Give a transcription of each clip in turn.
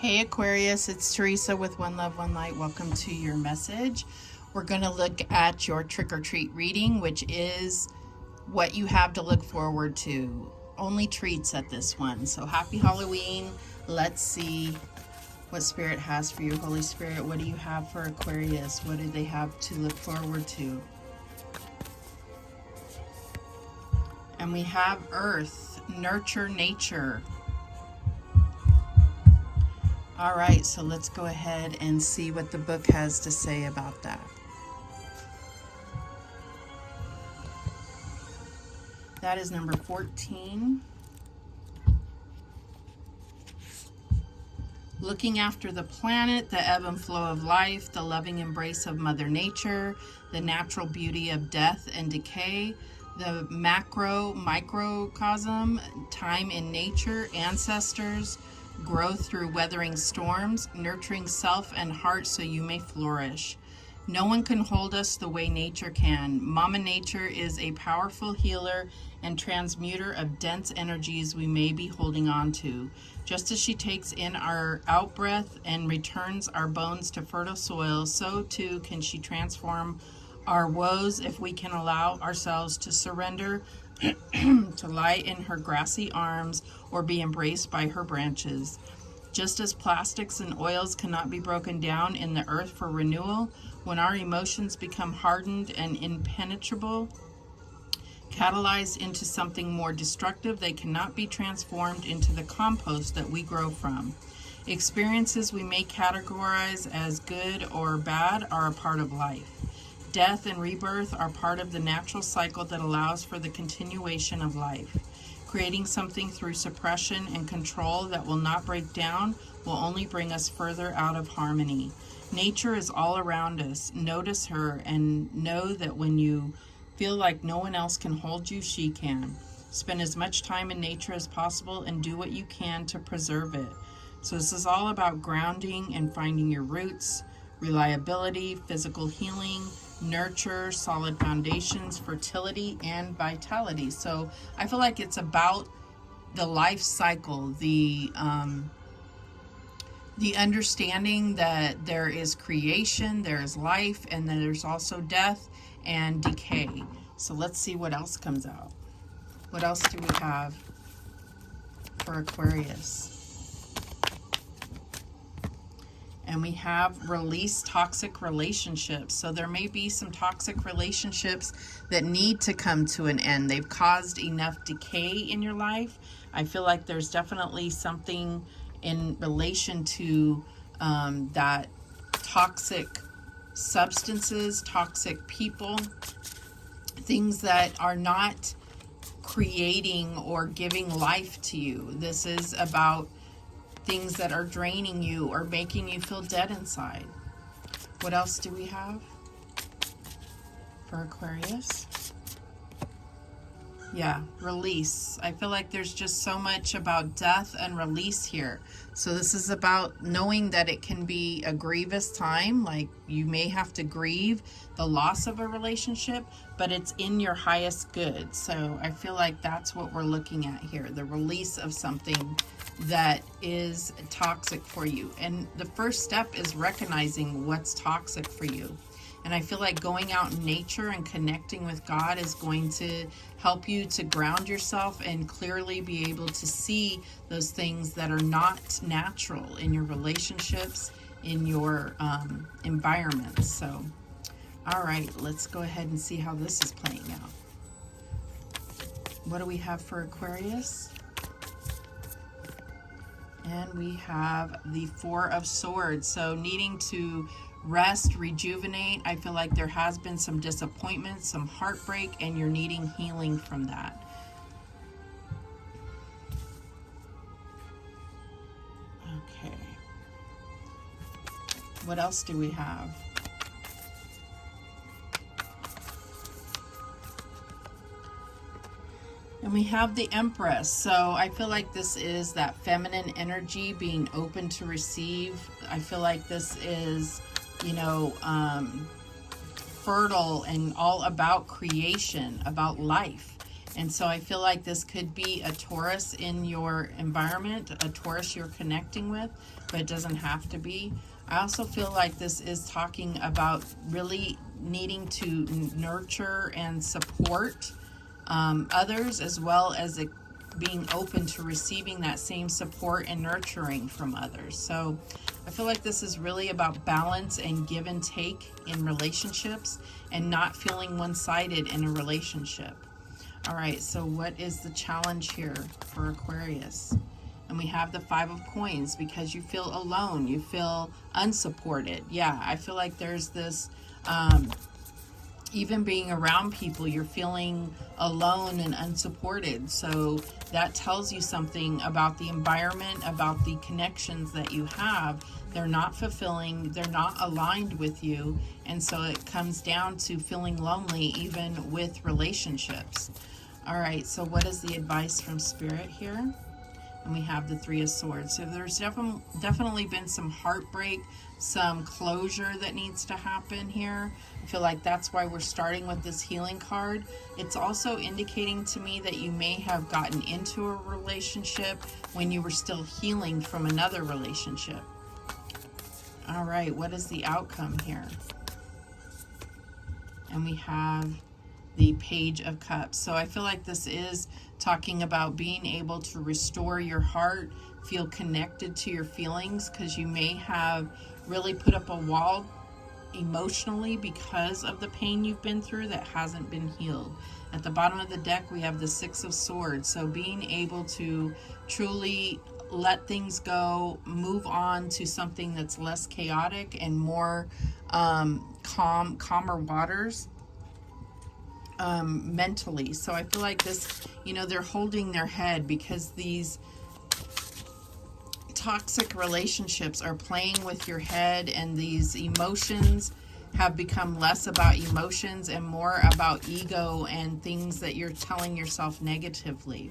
Hey Aquarius, it's Teresa with One Love, One Light. Welcome to your message. We're going to look at your trick or treat reading, which is what you have to look forward to. Only treats at this one. So happy Halloween. Let's see what Spirit has for you. Holy Spirit, what do you have for Aquarius? What do they have to look forward to? And we have Earth, nurture nature. All right, so let's go ahead and see what the book has to say about that. That is number 14. Looking after the planet, the ebb and flow of life, the loving embrace of Mother Nature, the natural beauty of death and decay, the microcosm, time in nature, ancestors, growth through weathering storms, nurturing self and heart so you may flourish. No one can hold us the way nature can. Mama Nature is a powerful healer and transmuter of dense energies we may be holding on to. Just as she takes in our out-breath and returns our bones to fertile soil, so too can she transform our woes if we can allow ourselves to surrender to lie in her grassy arms or be embraced by her branches. Just as plastics and oils cannot be broken down in the earth for renewal, when our emotions become hardened and impenetrable, catalyzed into something more destructive, they cannot be transformed into the compost that we grow from. Experiences we may categorize as good or bad are a part of life. Death and rebirth are part of the natural cycle that allows for the continuation of life. Creating something through suppression and control that will not break down will only bring us further out of harmony. Nature is all around us. Notice her and know that when you feel like no one else can hold you, she can. Spend as much time in nature as possible and do what you can to preserve it. So this is all about grounding and finding your roots, reliability, physical healing, nurture, solid foundations, fertility, and vitality. So I feel like it's about the life cycle, the understanding that there is creation, there is life, and then there's also death and decay. So let's see what else comes out. What else do we have for Aquarius? And we have release toxic relationships. So there may be some toxic relationships that need to come to an end. They've caused enough decay in your life. I feel like there's definitely something in relation to that toxic substances, toxic people, things that are not creating or giving life to you. This is about things that are draining you or making you feel dead inside. What else do we have for Aquarius? Yeah, release. I feel like there's just so much about death and release here. So this is about knowing that it can be a grievous time, like you may have to grieve the loss of a relationship, but it's in your highest good. So I feel like that's what we're looking at here, the release of something that is toxic for you. And the first step is recognizing what's toxic for you. And I feel like going out in nature and connecting with God is going to help you to ground yourself and clearly be able to see those things that are not natural in your relationships, in your environments. So, all right, let's go ahead and see how this is playing out. What do we have for Aquarius? And we have the Four of Swords. So needing to rest, rejuvenate. I feel like there has been some disappointment, some heartbreak, and you're needing healing from that. Okay. What else do we have? And we have the Empress. So I feel like this is that feminine energy being open to receive. I feel like this is, you know, fertile and all about creation, about life. And so I feel like this could be a Taurus in your environment, a Taurus you're connecting with, but it doesn't have to be. I also feel like this is talking about really needing to nurture and support others, as well as being open to receiving that same support and nurturing from others. So I feel like this is really about balance and give and take in relationships, and not feeling one-sided in a relationship. All right, so what is the challenge here for Aquarius? And we have the Five of Coins, because you feel alone, you feel unsupported. Yeah, I feel like there's this, even being around people, you're feeling alone and unsupported. So that tells you something about the environment, about the connections that you have. They're not fulfilling, they're not aligned with you. And so it comes down to feeling lonely even with relationships. All right, so what is the advice from Spirit here? And we have the Three of Swords. So there's definitely been some heartbreak, some closure that needs to happen here. I feel like that's why we're starting with this healing card. It's also indicating to me that you may have gotten into a relationship when you were still healing from another relationship. All right, what is the outcome here? And we have the Page of Cups. So I feel like this is talking about being able to restore your heart, feel connected to your feelings, because you may have really put up a wall emotionally because of the pain you've been through that hasn't been healed. At the bottom of the deck, we have the Six of Swords. So being able to truly let things go, move on to something that's less chaotic and more calmer waters. Mentally. So I feel like this, they're holding their head, because these toxic relationships are playing with your head, and these emotions have become less about emotions and more about ego and things that you're telling yourself negatively.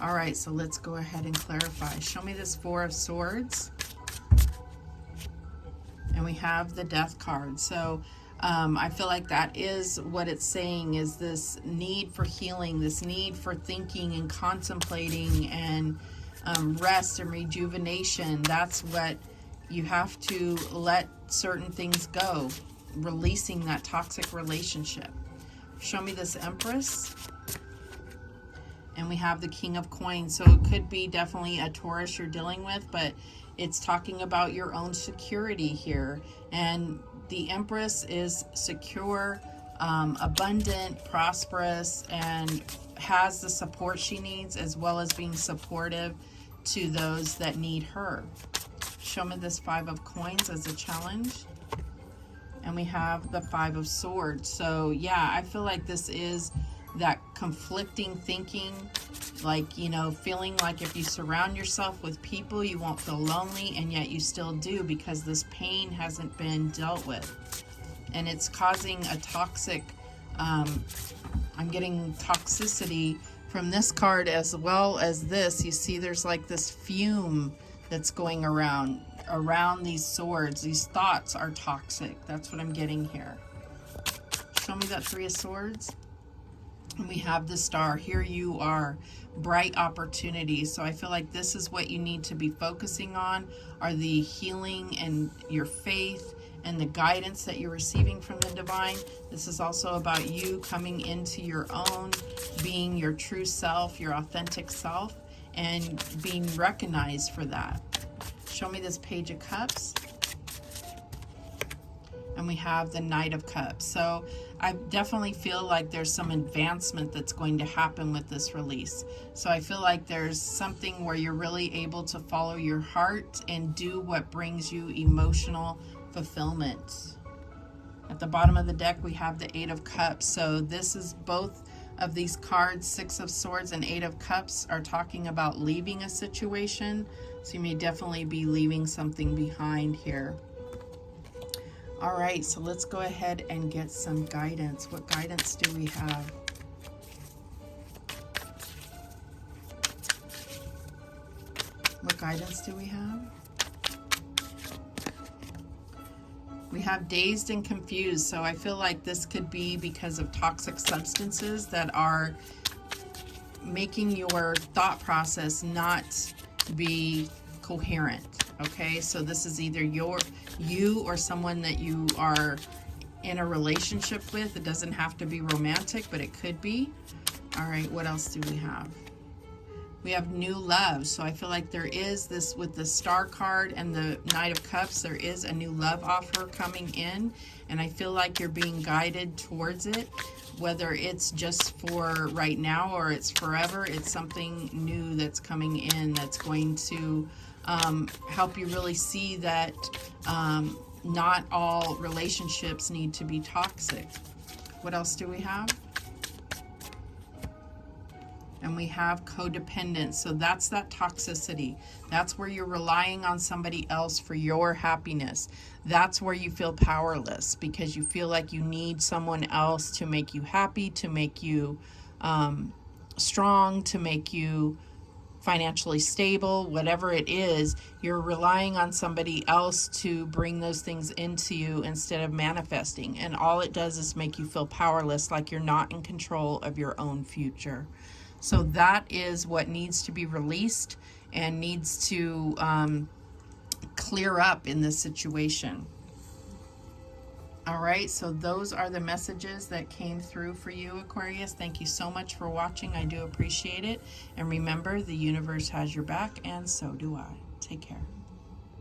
All right, so let's go ahead and clarify. Show me this Four of Swords. And we have the Death card. So I feel like that is what it's saying, is this need for healing, this need for thinking and contemplating and rest and rejuvenation. That's what you have to let certain things go, releasing that toxic relationship. Show me this Empress. And we have the King of Coins. So it could be definitely a Taurus you're dealing with, but it's talking about your own security here. And the Empress is secure, abundant, prosperous, and has the support she needs, as well as being supportive to those that need her. Show me this Five of Coins as a challenge. And we have the Five of Swords. So yeah, I feel like this is that conflicting thinking, like, feeling like if you surround yourself with people, you won't feel lonely, and yet you still do, because this pain hasn't been dealt with. And it's causing a toxic, I'm getting toxicity from this card as well as this. You see there's like this fume that's going around these swords. These thoughts are toxic. That's what I'm getting here. Show me that Three of Swords. And we have the Star. Here you are, bright opportunities. So I feel like this is what you need to be focusing on, are the healing and your faith and the guidance that you're receiving from the divine. This is also about you coming into your own, being your true self, your authentic self, and being recognized for that. Show me this Page of Cups. And we have the Knight of Cups. So I definitely feel like there's some advancement that's going to happen with this release. So I feel like there's something where you're really able to follow your heart and do what brings you emotional fulfillment. At the bottom of the deck, we have the Eight of Cups. So this is both of these cards, Six of Swords and Eight of Cups, are talking about leaving a situation. So you may definitely be leaving something behind here. All right, so let's go ahead and get some guidance. What guidance do we have? What guidance do we have? We have dazed and confused. So I feel like this could be because of toxic substances that are making your thought process not be coherent. Okay, so this is either you or someone that you are in a relationship with. It doesn't have to be romantic, but it could be. All right, what else do we have? We have new love. So I feel like there is this, with the Star card and the Knight of Cups, there is a new love offer coming in, and I feel like you're being guided towards it. Whether it's just for right now or it's forever, it's something new that's coming in that's going to help you really see that not all relationships need to be toxic. What else do we have? And we have codependence. So that's that toxicity. That's where you're relying on somebody else for your happiness. That's where you feel powerless because you feel like you need someone else to make you happy, to make you strong, to make you financially stable, whatever it is. You're relying on somebody else to bring those things into you instead of manifesting. And all it does is make you feel powerless, like you're not in control of your own future. So that is what needs to be released and needs to clear up in this situation. All right, so those are the messages that came through for you, Aquarius. Thank you so much for watching. I do appreciate it. And remember, the universe has your back, and so do I. Take care.